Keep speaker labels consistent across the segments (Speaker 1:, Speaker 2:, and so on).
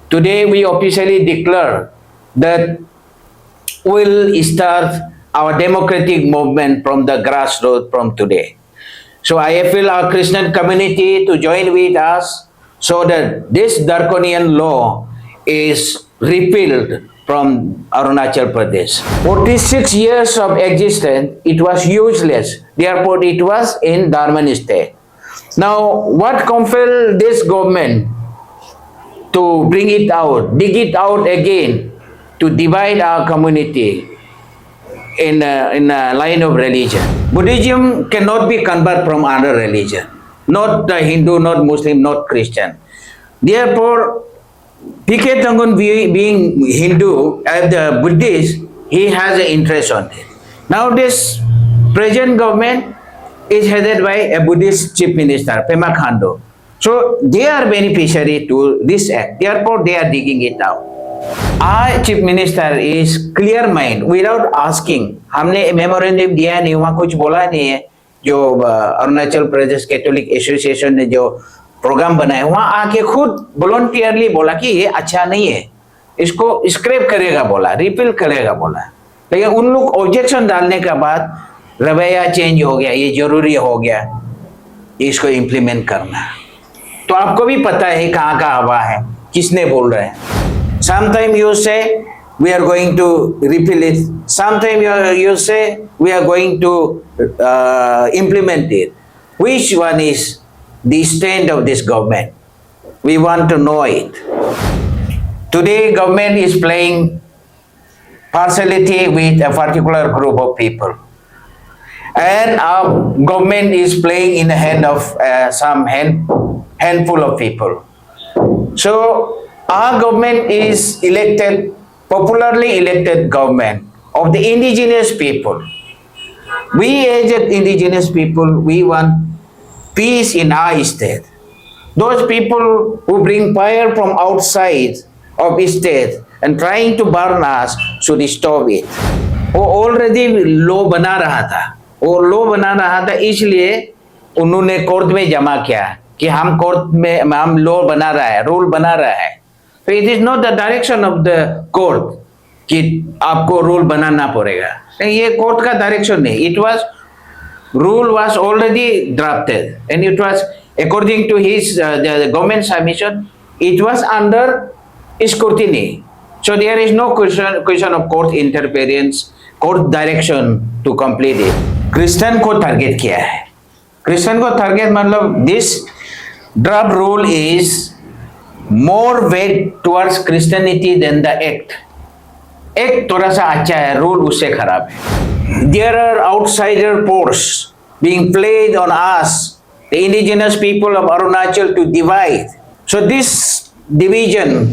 Speaker 1: Today we officially declare that we'll start our democratic movement from the grassroots from today. So I appeal our Christian community to join with us so that this draconian law is repealed from Arunachal Pradesh. 46 years of existence, it was useless. Therefore, it was in dormant state. Now, what compelled this government to bring it out, dig it out again, to divide our community in a line of religion? Buddhism cannot be converted from other religion. Not Hindu, not Muslim, not Christian. Therefore, P.K. Tangun being Hindu, the Buddhist, he has an interest on it. Now this present government is headed by a Buddhist chief minister, Pema Khandu. So they are beneficiary to this act. Therefore, they are digging it out. Our chief minister is clear mind without asking. हमने memorandum दिया नहीं, वहाँ कुछ बोला नहीं है. जो Arunachal Pradesh Catholic association ने जो प्रोग्राम बनाया, वहाँ आके खुद वॉलंटियरली बोला कि ये अच्छा नहीं है, इसको स्क्रैप करेगा बोला, रिपील करेगा बोला. लेकिन उन लोग ऑब्जेक्शन डालने के बाद रवैया चेंज हो गया, ये जरूरी हो गया इसको इम्प्लीमेंट करना. तो आपको भी पता है कहाँ का हवा है, किसने बोल रहे हैं. Sometime you say we are going to repeal it. Sometime you say we are going to implement it. Which one is the stand of this government? We want to know it. Today, government is playing partiality with a particular group of people, and our government is playing in the hand of some handful of people. So our government is elected, popularly elected government of the indigenous people. We as indigenous people, we want peace in our state. Those people who bring fire from outside of state and trying to burn us should stop it. वो already law बना रहा था, वो law बना रहा था, इसलिए उन्होंने कोर्ट में जमा किया कि हम कोर्ट में हम law बना रहा है, रूल बना रहा है. So it is not the direction of the court कि आपको रूल बनाना पड़ेगा. ये कोर्ट का डायरेक्शन नहीं. It was rule was already drafted and it was according to his the government submission. It was under scrutiny. So there is no question of court interference, court direction to complete it. Christian को target किया है. Christian को target मतलब this draft rule is more weight towards Christianity than the act. Act थोड़ा सा अच्छा है, rule उससे खराब है. There are outsider force being played on us, the indigenous people of Arunachal, to divide. So this division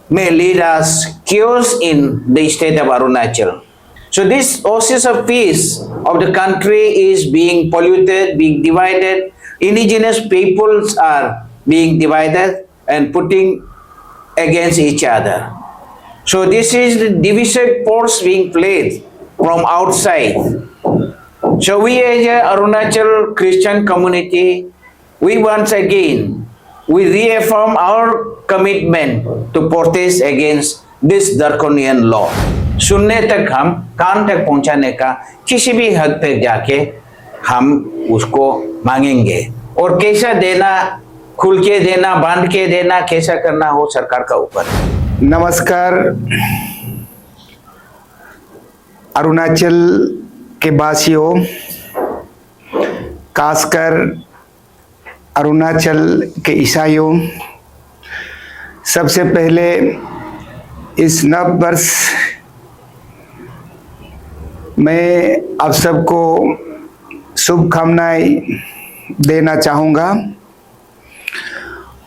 Speaker 1: may lead us chaos in the state of Arunachal. So this oasis of peace of the country is being polluted, being divided. Indigenous peoples are being divided and putting against each other. So this is the divisive force being played from outside. So we as a Arunachal Christian community, we once again, we reaffirm our commitment to protest against this draconian law. सुनने तक हम कान तक पहुंचाने का किसी भी हद तक जाके हम उसको मांगेंगे. और कैसा देना, खुल के देना, बांध के देना, कैसा करना हो सरकार का ऊपर.
Speaker 2: नमस्कार. अरुणाचल के वासियों, खासकर अरुणाचल के ईसाइयों, सबसे पहले इस नव वर्ष मैं आप सबको शुभकामनाएं देना चाहूँगा.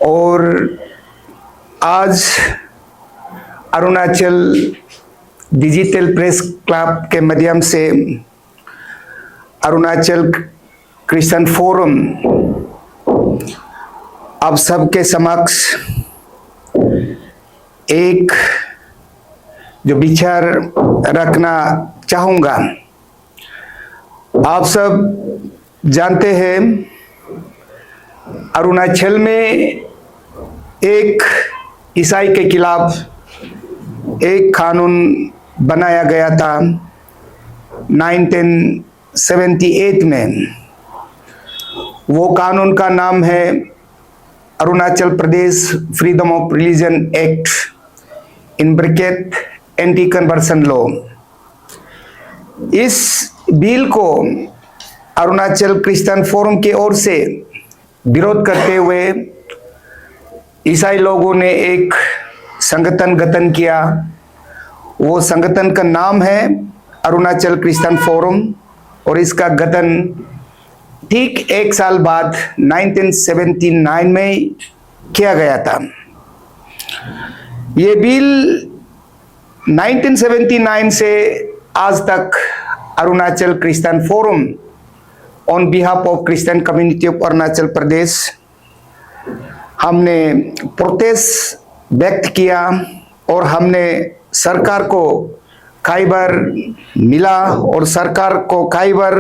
Speaker 2: और आज अरुणाचल डिजिटल प्रेस क्लब के माध्यम से अरुणाचल क्रिश्चियन फोरम आप सबके समक्ष एक जो विचार रखना चाहूँगा. आप सब जानते हैं अरुणाचल में एक ईसाई के खिलाफ एक कानून बनाया गया था 1978 में। वो कानून का नाम है Arunachal Pradesh freedom of religion act, in bracket anti conversion law. इस बिल को अरुणाचल क्रिश्चियन फोरम की ओर से विरोध करते हुए ईसाई लोगों ने एक संगठन गठन किया। वो संगठन का नाम है अरुणाचल क्रिश्चियन फोरम और इसका गठन ठीक एक साल बाद 1979 में किया गया था। ये बिल 1979 से आज तक Arunachal Christian forum on behalf of Christian community of Arunachal Pradesh हमने प्रोटेस्ट व्यक्त किया और हमने सरकार को कई बार मिला और सरकार को कई बार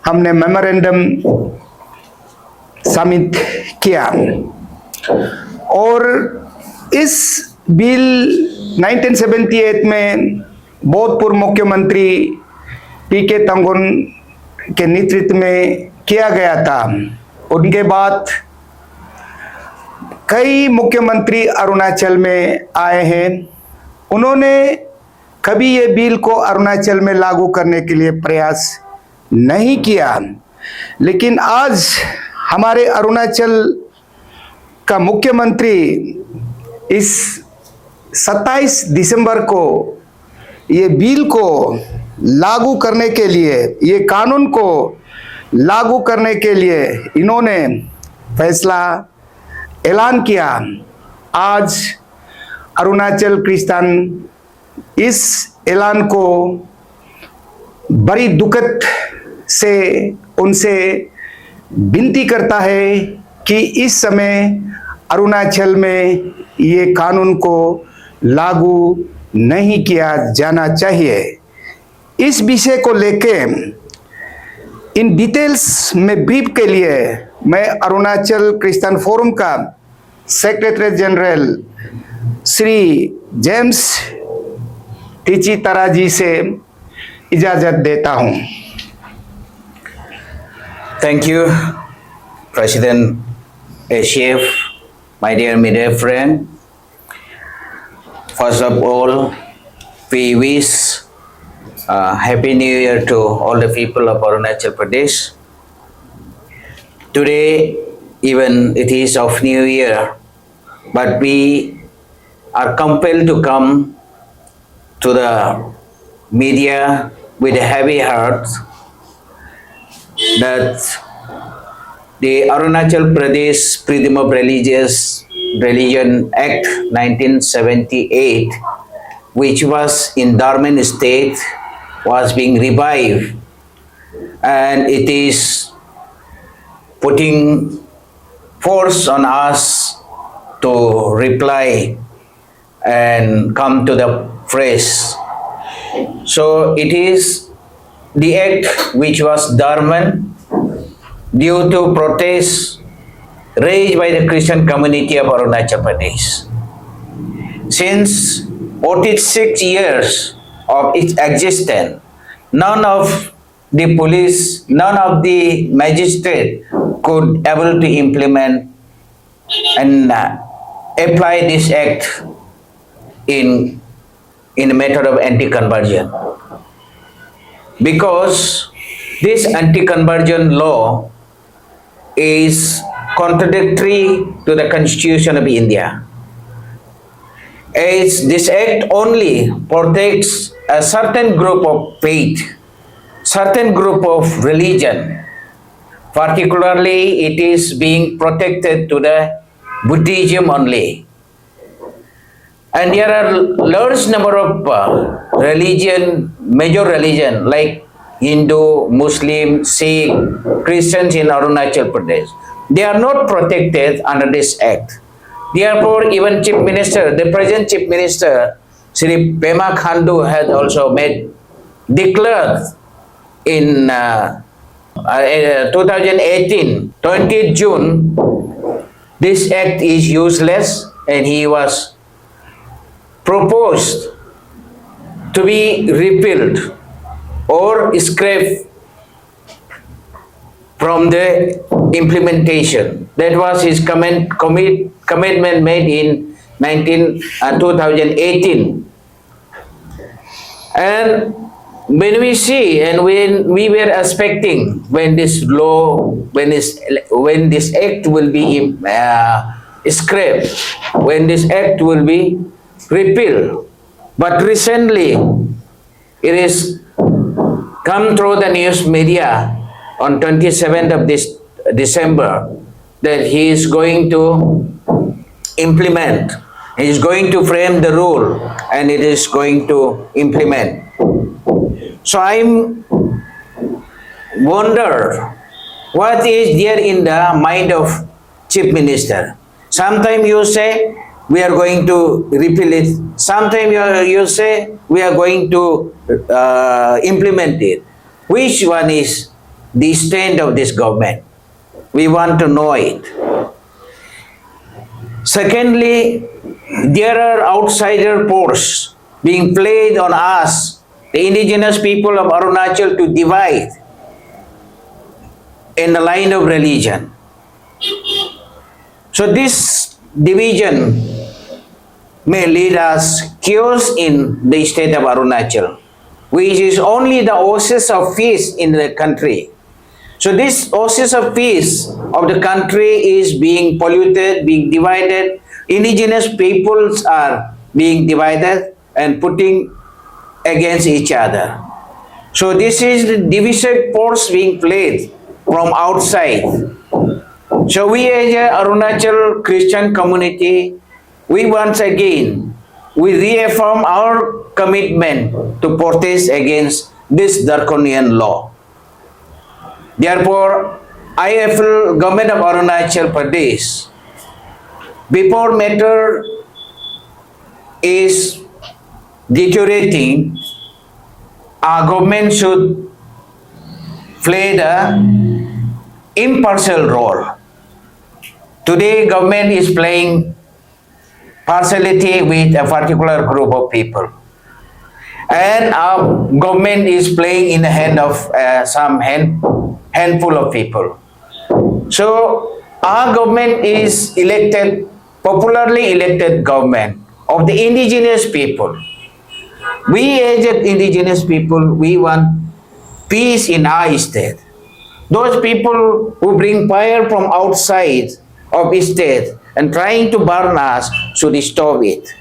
Speaker 2: हमने मेमोरेंडम सबमिट किया। और इस बिल 1978 में भूतपूर्व मुख्यमंत्री पीके तंगुन के नेतृत्व में किया गया था। उनके बाद कई मुख्यमंत्री अरुणाचल में आए हैं। उन्होंने कभी ये बिल को अरुणाचल में लागू करने के लिए प्रयास नहीं किया, लेकिन आज हमारे अरुणाचल का मुख्यमंत्री इस 27 दिसंबर को ये बिल को लागू करने के लिए, ये कानून को लागू करने के लिए इन्होंने फैसला ऐलान किया। आज अरुणाचल क्रिश्चियन इस ऐलान को बड़ी दुखद से उनसे विनती करता है कि इस समय अरुणाचल में ये कानून को लागू नहीं किया जाना चाहिए। इस विषय को लेके इन डिटेल्स में ब्रीफ के लिए मैं अरुणाचल क्रिश्चियन फोरम का सेक्रेटरी जनरल श्री जेम्स टीची तारा जी से इजाजत देता हूं।
Speaker 1: Thank you, President Chief, my dear media friend. First of all, we wish Happy New Year to all the people of Arunachal Pradesh. Today, even it is of New Year, but we are compelled to come to the media with a heavy heart that the Arunachal Pradesh Freedom of Religion Act 1978, which was in dormant state, was being revived, and it is putting force on us to reply and come to the press. So it is the act which was dormant due to protests raised by the Christian community of Arunachal Pradesh. Since 46 years of its existence, none of the police, none of the magistrate could able to implement and apply this act in a matter of anti-conversion. Because this anti-conversion law is contradictory to the Constitution of India. As this act only protects a certain group of faith, certain group of religion. Particularly, it is being protected to the Buddhism only. And there are large number of major religion like Hindu, Muslim, Sikh, Christians in Arunachal Pradesh. They are not protected under this act. Therefore, even Chief Minister, the present Chief Minister, Sri Pema Khandu has also declared in 2018, 20th June, this act is useless and he was proposed to be repealed or scrapped from the implementation. That was his commitment made in 2018. And when we see and when we were expecting when this law, when this act will be scrapped, when this act will be repealed, but recently it is come through the news media on 27th of this December that he is going to implement, he is going to frame the rule and it is going to implement. So I'm wonder what is there in the mind of Chief Minister. Sometimes you say we are going to repeal it. Sometimes you say we are going to implement it. Which one is the stand of this government? We want to know it. Secondly, there are outsider forces being played on us, the indigenous people of Arunachal, to divide in the line of religion. So this division may lead us chaos in the state of Arunachal, which is only the oasis of peace in the country. So this oasis of peace of the country is being polluted, being divided. Indigenous peoples are being divided and putting against each other. So this is the divisive force being played from outside. So we as a Arunachal Christian community, we once again, we reaffirm our commitment to protest against this draconian law. Therefore, IFL government of Arunachal Pradesh, before matter is deteriorating, our government should play the impartial role. Today, government is playing partiality with a particular group of people. And our government is playing in the hand of some handful of people. So our government is elected, popularly elected government of the indigenous people. We as indigenous people, we want peace in our state. Those people who bring fire from outside of state and trying to burn us should stop it.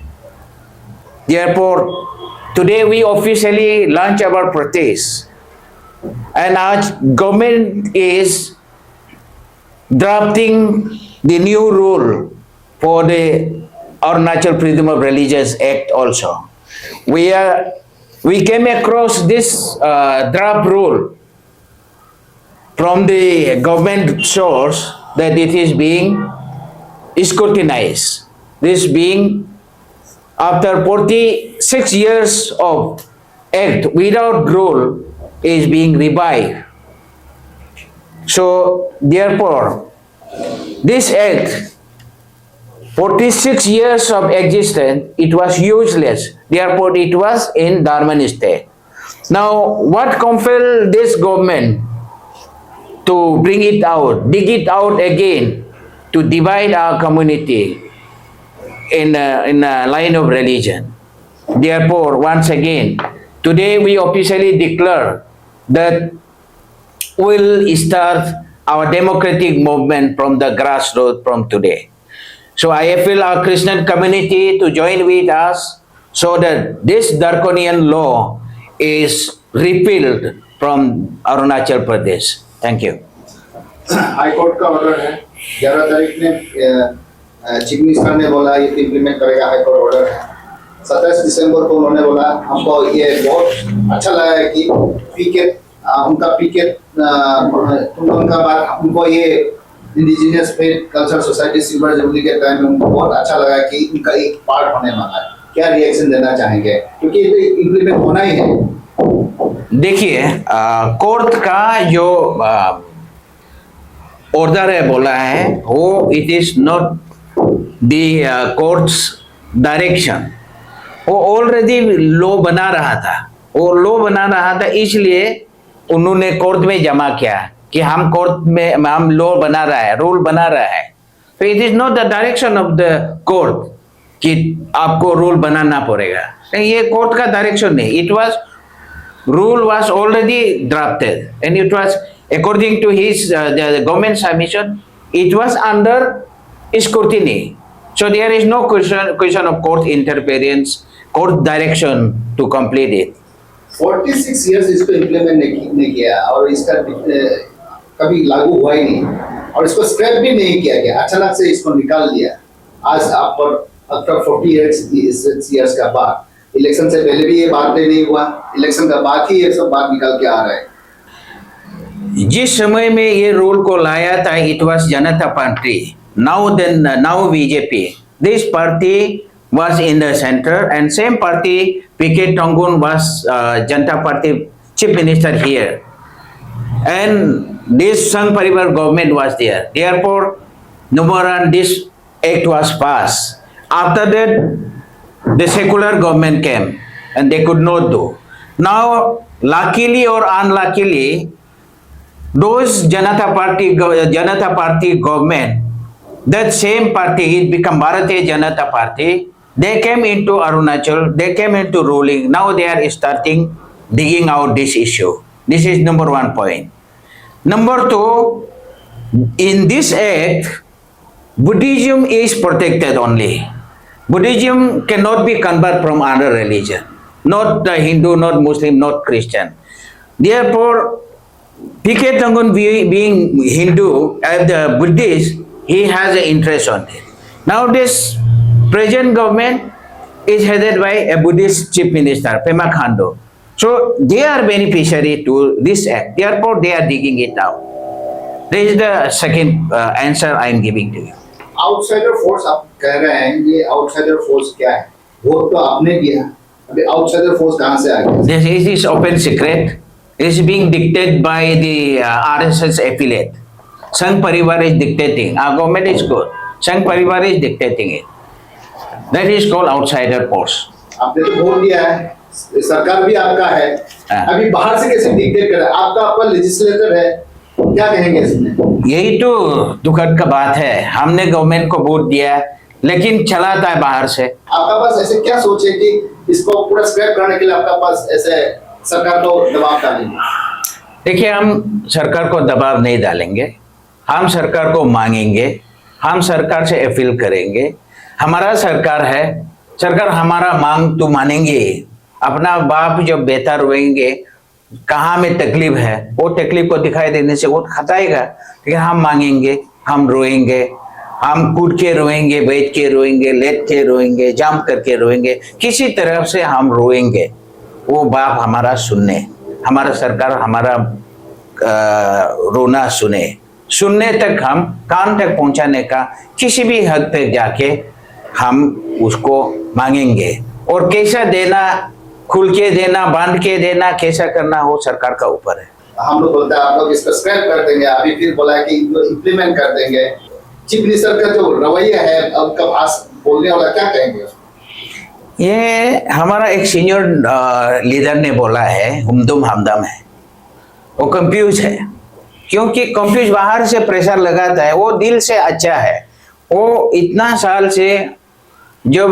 Speaker 1: Therefore, today we officially launch our protest, and our government is drafting the new rule for the Arunachal Freedom of Religious Act also. We came across this draft rule from the government source that it is being scrutinized. This being after 46 years of act without rule is being revived. So therefore, this act, 46 years of existence, it was useless. Therefore, it was in dormant state. Now, what compelled this government to bring it out, dig it out again, to divide our community in a line of religion? Therefore, once again, today we officially declare that we'll start our democratic movement from the grassroots from today. So I appeal our Christian community to join with us so that this draconian law is repealed from Arunachal Pradesh. Thank you.
Speaker 3: High court का order है 11 तारीख ने chief minister ने बोला ये implement करेगा high court order है 27 दिसंबर को उन्होंने बोला हमको ये बहुत अच्छा लगा है कि पीके उनका पीके उनका बात उनको ये indigenous faith culture society silver jubilee के टाइम में उनको बहुत अच्छा लगा कि उनका एक पार्ट होने वाला है क्या रिएक्शन देना चाहेंगे क्योंकि ये इम्प्लीमेंट होना ही है
Speaker 1: देखिए कोर्ट का जो ऑर्डर है बोला है वो it is not the court's direction. वो ऑलरेडी लॉ बना रहा था, वो लॉ बना रहा था, इसलिए उन्होंने कोर्ट में जमा किया कि हम कोर्ट में हम लॉ बना रहा है, रूल बना रहा है. तो it is not the direction of the court कि आपको रूल बनाना पड़ेगा. ये कोर्ट का डायरेक्शन नहीं. It was rule was already drafted and it was according to his the government submission, it was under scrutiny. So there is no question of court interference, court direction to complete it.
Speaker 3: 46 years इसको implement नहीं किया और इसका कभी लागू हुआ ही नहीं और इसको स्क्रैप भी नहीं किया गया. अचानक से इसको निकाल दिया. आज आप पर आफ्टर 40 years का बाद, इलेक्शन से पहले भी ये बात नहीं हुआ, इलेक्शन का बाद ही ये सब बात निकल के आ रहा है.
Speaker 1: जिस समय में ये रूल को लाया था, it was Janata party. Now BJP. This party was in the center and same party P.K. Tongun was Janata Party chief minister here, and this Sangh Parivar government was there. Therefore, number one, this act was passed. After that, the secular government came and they could not do. Now, luckily or unluckily, those Janata Party government, that same party, it become Bharatiya Janata Party. They came into Arunachal, they came into ruling. Now they are starting digging out this issue. This is number one point. Number two, in this act, Buddhism is protected only. Buddhism cannot be converted from other religion. Not the Hindu, not Muslim, not Christian. Therefore, P.K. Tongun being Hindu and the Buddhist, he has an interest on it. Now this present government is headed by a Buddhist chief minister, Pema Khandu. So they are beneficiary to this act. Therefore, they are digging it out. This is the second answer I am giving to you.
Speaker 3: Outsider force आप कह रहे हैं, ये outsider force क्या है? Vote तो आपने दिया, अभी आउटसाइडर फोर्स कहाँ से आ गया?
Speaker 1: This is open secret. It is being dictated by the RSS affiliate. Sangh Parivar is dictating. Our government is good. Sangh Parivar is dictating it. That is called outsider force.
Speaker 3: आपने तो vote दिया है, सरकार भी आपका है, अभी बाहर से कैसे डिक्टेट कर रहा है? आपका अपना लेजिस्लेटर है, क्या कहेंगे इसमें?
Speaker 1: यही तो दुखद का बात है. हमने गवर्नमेंट को वोट दिया लेकिन चलाता है बाहर से.
Speaker 3: आपका पास ऐसे क्या सोच है कि इसको पूरा स्क्रैप करने के लिए आपका पास ऐसे सरकार को दबाव डालेंगे?
Speaker 1: देखिए, हम सरकार को दबाव नहीं डालेंगे. हम सरकार को मांगेंगे, हम सरकार से अपील करेंगे. हमारा सरकार है, सरकार हमारा मांग तो मानेंगे. अपना बाप जब बेहतर रोएंगे, कहाँ में तकलीफ है, वो तकलीफ को दिखाई देने से वो खताएगा. लेकिन हम मांगेंगे, हम रोएंगे, हम कूद के रोएंगे, बैठ के रोएंगे, लेट के रोएंगे, जंप करके रोएंगे, किसी तरह से हम रोएंगे. वो बाप हमारा सुनने, हमारा सरकार हमारा रोना सुनने तक, हम कान तक पहुंचाने का किसी भी हद पे जाके हम उसको मांगेंगे. और कैसा देना, खुल के देना, बांध के देना, कैसा करना, वो सरकार का ऊपर है.
Speaker 3: हम लोग बोलते हैं आप लोग इसको स्क्रैप कर देंगे, अभी फिर बोला है कि इम्प्लीमेंट कर देंगे. चीफ मिनिस्टर का जो रवैया है, अब का भाष बोलने वाला, क्या कहेंगे?
Speaker 1: ये हमारा एक सीनियर लीडर ने बोला है, हुमदुम हमदम है. वो कंफ्यूज है, क्योंकि कंफ्यूज बाहर से प्रेशर लगाता है. वो दिल से अच्छा है. वो इतना साल से जब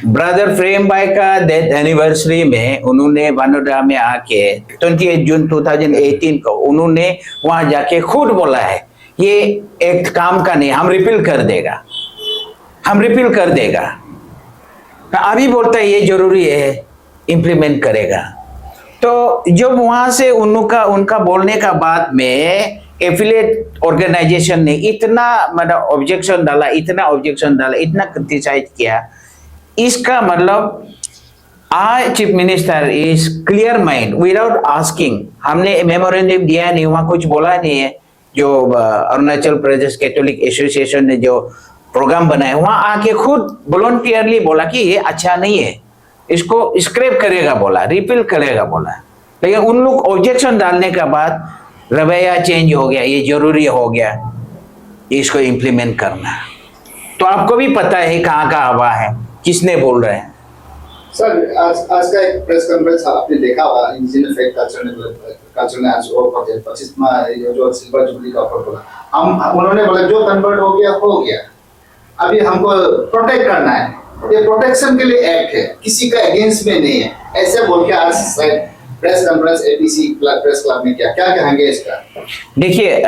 Speaker 1: ब्रदर प्रेम भाई का डेथ एनिवर्सरी में उन्होंने वनोडा में आके 28 जून 2018 को उन्होंने वहां जाके खुद बोला है, ये एक काम का नहीं, हम रिपील कर देगा, हम रिपील कर देगा. अभी बोलता है ये जरूरी है, इम्प्लीमेंट करेगा. तो जब वहां से उनका बोलने का बाद में एफिलिएट ऑर्गेनाइजेशन ने इतना मतलब ऑब्जेक्शन डाला, इतना क्रिटिसाइज किया, इसका मतलब आज chief minister is clear mind without asking. हमने मेमोरेंडम दिया नहीं, वहां कुछ बोला नहीं है. जो अरुणाचल प्रदेश कैथोलिक एसोसिएशन ने जो प्रोग्राम बनाया, वहां आके खुद वॉलंटियरली बोला कि ये अच्छा नहीं है, इसको स्क्रैप करेगा बोला, रिपील करेगा बोला. लेकिन उन लोग ऑब्जेक्शन डालने के बाद रवैया चेंज हो गया, ये जरूरी हो गया इसको इम्प्लीमेंट करना. तो आपको भी पता है कहाँ का हवा है, किसने बोल रहे हैं।
Speaker 3: सर आज का एक प्रेस कॉन्फ्रेंस आपने देखा होगा, इंडिजिनस फेथ कल्चर ने आज वो 25वां जो सिल्वर जुबली का ऑफर बोला, हम उन्होंने बोला जो कन्वर्ट हो गया, अभी हमको प्रोटेक्ट करना है, ये प्रोटेक्शन के लिए एक्ट है, किसी का अगेंस्ट में नहीं है, ऐसे बोल के आज press conference ABC press club में क्या कहेंगे इसका?
Speaker 1: देखिए,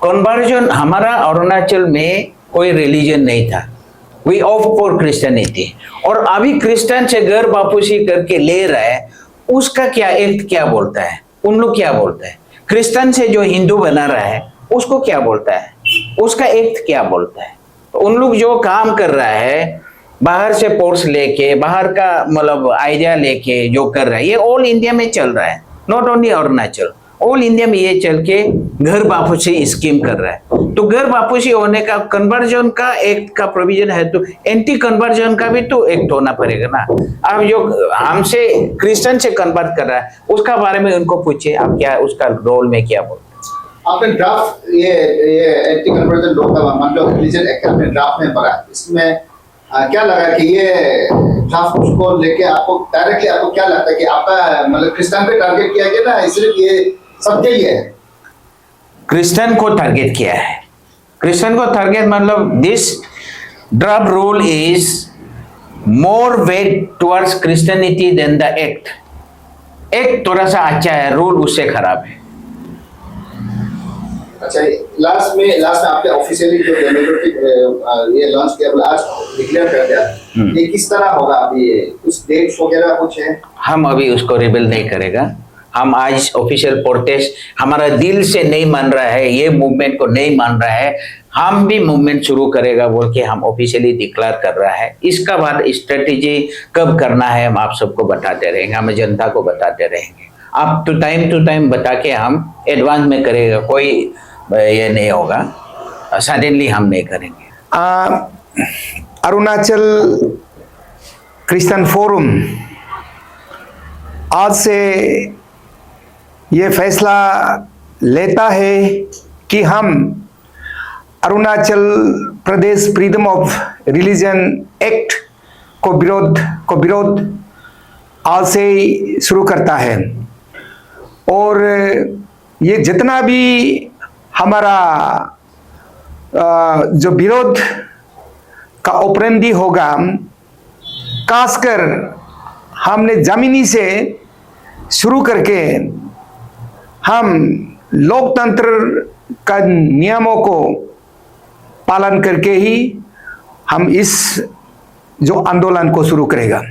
Speaker 1: कन्वर्जन हमारा अरुणाचल में कोई रिलीजन नहीं था, वी ऑफ फॉर क्रिश्चियनिटी, और अभी क्रिश्चियन से घर वापसी करके ले रहा है, उसका क्या एक्ट क्या बोलता है, उन लोग क्या बोलते हैं, क्रिश्चियन से जो हिंदू बना रहा है उसको क्या बोलता है, उसका एक्ट क्या बोलता है। उन लोग जो काम कर रहा है, बाहर से फोर्स लेके, बाहर का मतलब आइडिया लेके जो कर रहा है, ये ऑल इंडिया में चल रहा है, not only Arunachal, all India में ये चल के घर वापसी स्कीम कर रहा है। तो घर वापसी होने का कन्वर्जन का एक्ट का प्रोविजन है, तो एंटी कन्वर्जन का भी तो एक्ट होना पड़ेगा ना। अब जो हमसे क्रिश्चियन से कन्वर्ट कर रहा है उसका बारे में उनको पूछिए, आप क्या उसका रोल में क्या बोलते हैं।
Speaker 3: आपने ड्राफ्ट ये एंटी कन्वर्जन लॉ का मतलब रिलीजन एक्ट आपने ड्राफ्ट में पढ़ा, इसमें क्या लगा कि ये ड्राफ्ट को लेके आपको डायरेक्टली आपको क्या लगता है कि आपका मतलब क्रिश्चियन पे टारगेट किया गया ना, सिर्फ ये सबके लिए है?
Speaker 1: क्रिश्चियन को टारगेट किया है, क्रिश्चियन को टारगेट मतलब this draft rule is more weight towards Christianity than the act. Act थोड़ा सा अच्छा है, रूल उससे खराब है।
Speaker 3: अच्छा, लास्ट में आपने ऑफिशियली जो डेमोक्रेटिक ये लॉन्च किया, आज डिक्लेयर कर दिया, ये किस तरह होगा? अभी कुछ डेट्स वगैरह कुछ है?
Speaker 1: हम अभी उसको रिवील नहीं करेगा। हम आज ऑफिशियल प्रोटेस्ट, हमारा दिल से नहीं मान रहा है, ये मूवमेंट को नहीं मान रहा है, हम भी मूवमेंट शुरू करेगा बोल के हम ऑफिशियली डिक्लेयर कर रहा है। इसका बाद स्ट्रेटेजी कब करना है हम आप सबको बताते रहेंगे, हम जनता को बताते रहेंगे। आप टू टाइम बता के हम एडवांस में करेगा, कोई ये नहीं होगा, सडनली हम नहीं करेंगे।
Speaker 2: अरुणाचल क्रिश्चियन फोरम आज से ये फैसला लेता है कि हम Arunachal Pradesh freedom of religion act को विरोध आज से ही शुरू करता है, और ये जितना भी हमारा जो विरोध का उपरंदी होगा, खासकर हमने जमीनी से शुरू करके हम लोकतंत्र का नियमों को पालन करके ही हम इस जो आंदोलन को शुरू करेगा।